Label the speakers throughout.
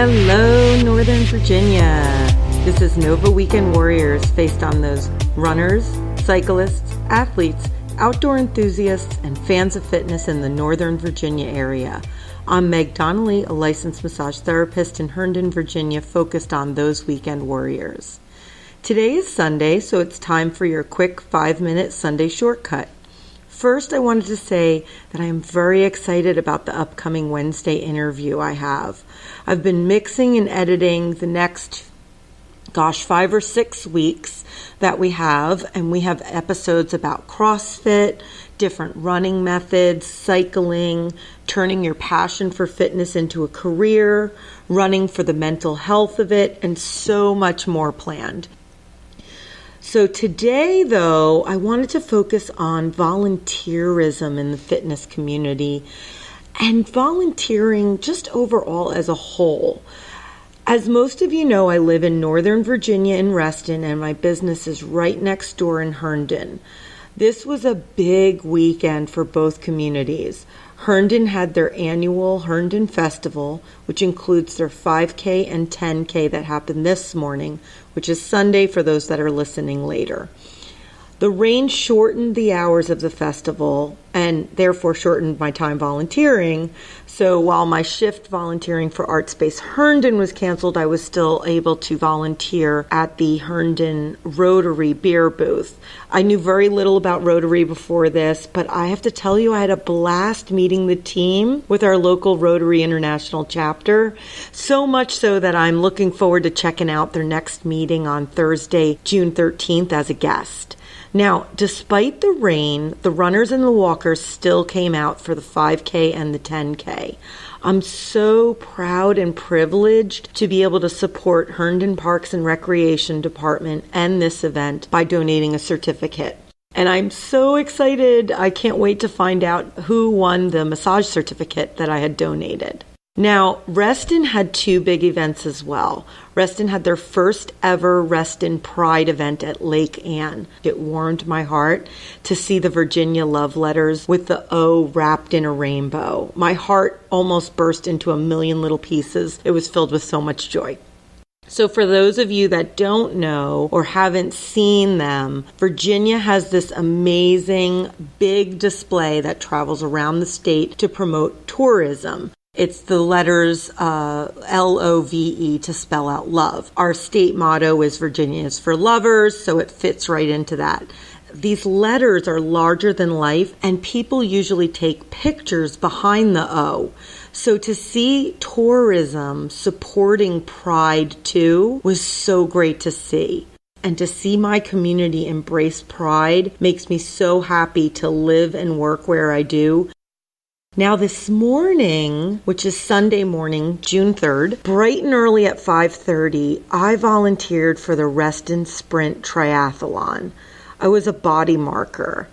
Speaker 1: Hello, Northern Virginia. This is Nova Weekend Warriors faced on those runners, cyclists, athletes, outdoor enthusiasts, and fans of fitness in the Northern Virginia area. I'm Meg Donnelly, a licensed massage therapist in Herndon, Virginia, focused on those weekend warriors. Today is Sunday, so it's time for your quick 5-minute Sunday shortcut. First, I wanted to say that I am very excited about the upcoming Wednesday interview I have. I've been mixing and editing the next, 5 or 6 weeks that we have, and we have episodes about CrossFit, different running methods, cycling, turning your passion for fitness into a career, running for the mental health of it, and so much more planned. So today, though, I wanted to focus on volunteerism in the fitness community and volunteering just overall as a whole. As most of you know, I live in Northern Virginia in Reston, and my business is right next door in Herndon. This was a big weekend for both communities. Herndon had their annual Herndon Festival, which includes their 5K and 10K that happened this morning, which is Sunday for those that are listening later. The rain shortened the hours of the festival and therefore shortened my time volunteering. So while my shift volunteering for Art Space Herndon was canceled, I was still able to volunteer at the Herndon Rotary beer booth. I knew very little about Rotary before this, but I have to tell you, I had a blast meeting the team with our local Rotary International chapter. So much so that I'm looking forward to checking out their next meeting on Thursday, June 13th as a guest. Now, despite the rain, the runners and the walkers still came out for the 5K and the 10K. I'm so proud and privileged to be able to support Herndon Parks and Recreation Department and this event by donating a certificate. And I'm so excited. I can't wait to find out who won the massage certificate that I had donated. Now, Reston had 2 big events as well. Reston had their first ever Reston Pride event at Lake Anne. It warmed my heart to see the Virginia love letters with the O wrapped in a rainbow. My heart almost burst into a million little pieces. It was filled with so much joy. So for those of you that don't know or haven't seen them, Virginia has this amazing big display that travels around the state to promote tourism. It's the letters LOVE to spell out love. Our state motto is Virginia is for lovers, so it fits right into that. These letters are larger than life, and people usually take pictures behind the O. So to see tourism supporting Pride too was so great to see. And to see my community embrace Pride makes me so happy to live and work where I do. Now this morning, which is Sunday morning, June 3rd, bright and early at 5:30, I volunteered for the RestonSprintTri triathlon. I was a body marker.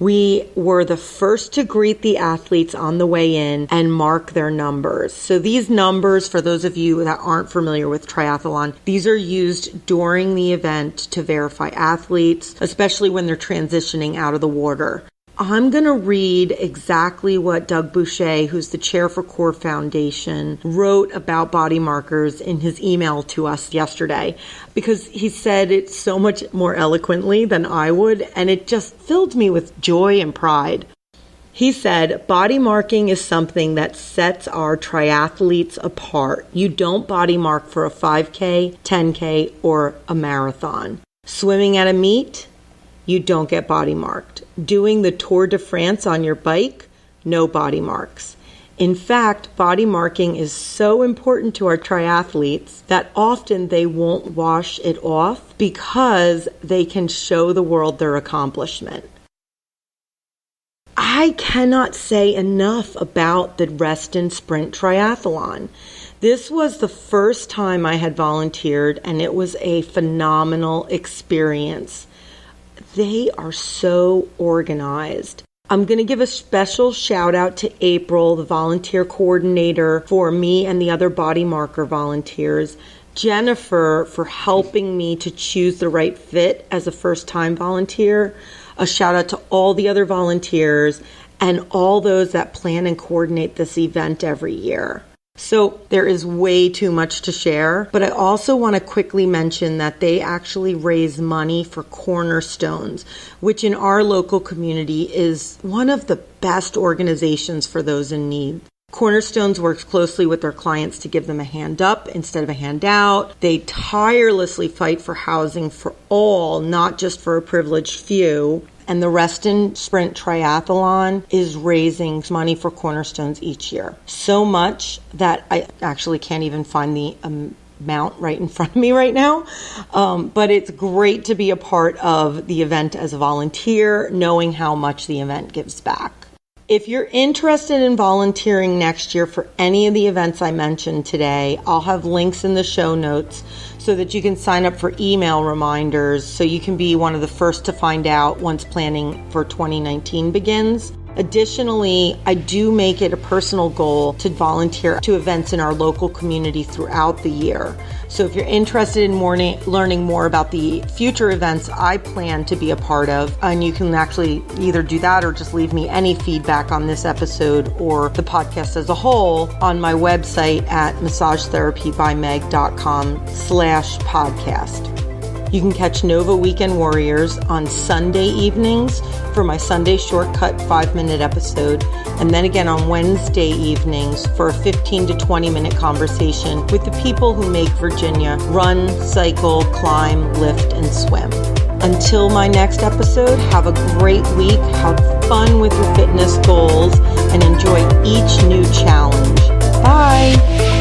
Speaker 1: We were the first to greet the athletes on the way in and mark their numbers. So these numbers, for those of you that aren't familiar with triathlon, these are used during the event to verify athletes, especially when they're transitioning out of the water. I'm going to read exactly what Doug Boucher, who's the chair for Core Foundation, wrote about body markers in his email to us yesterday, because he said it so much more eloquently than I would, and it just filled me with joy and pride. He said, body marking is something that sets our triathletes apart. You don't body mark for a 5K, 10K, or a marathon. Swimming at a meet? You don't get body marked. Doing the Tour de France on your bike? No body marks. In fact, body marking is so important to our triathletes that often they won't wash it off because they can show the world their accomplishment. I cannot say enough about the Reston Sprint Triathlon. This was the first time I had volunteered, and it was a phenomenal experience. They are so organized. I'm going to give a special shout out to April, the volunteer coordinator for me and the other body marker volunteers. Jennifer for helping me to choose the right fit as a first-time volunteer. A shout out to all the other volunteers and all those that plan and coordinate this event every year. So there is way too much to share, but I also want to quickly mention that they actually raise money for Cornerstones, which in our local community is one of the best organizations for those in need. Cornerstones works closely with their clients to give them a hand up instead of a handout. They tirelessly fight for housing for all, not just for a privileged few. And the Reston Sprint Triathlon is raising money for Cornerstones each year. So much that I actually can't even find the amount right in front of me right now. But it's great to be a part of the event as a volunteer, knowing how much the event gives back. If you're interested in volunteering next year for any of the events I mentioned today, I'll have links in the show notes so that you can sign up for email reminders so you can be one of the first to find out once planning for 2019 begins. Additionally, I do make it a personal goal to volunteer to events in our local community throughout the year. So if you're interested in learning more about the future events I plan to be a part of, and you can actually either do that or just leave me any feedback on this episode or the podcast as a whole on my website at massagetherapybymeg.com/podcast. You can catch Nova Weekend Warriors on Sunday evenings for my Sunday Shortcut 5-minute episode, and then again on Wednesday evenings for a 15 to 20-minute conversation with the people who make Virginia run, cycle, climb, lift, and swim. Until my next episode, have a great week, have fun with your fitness goals, and enjoy each new challenge. Bye!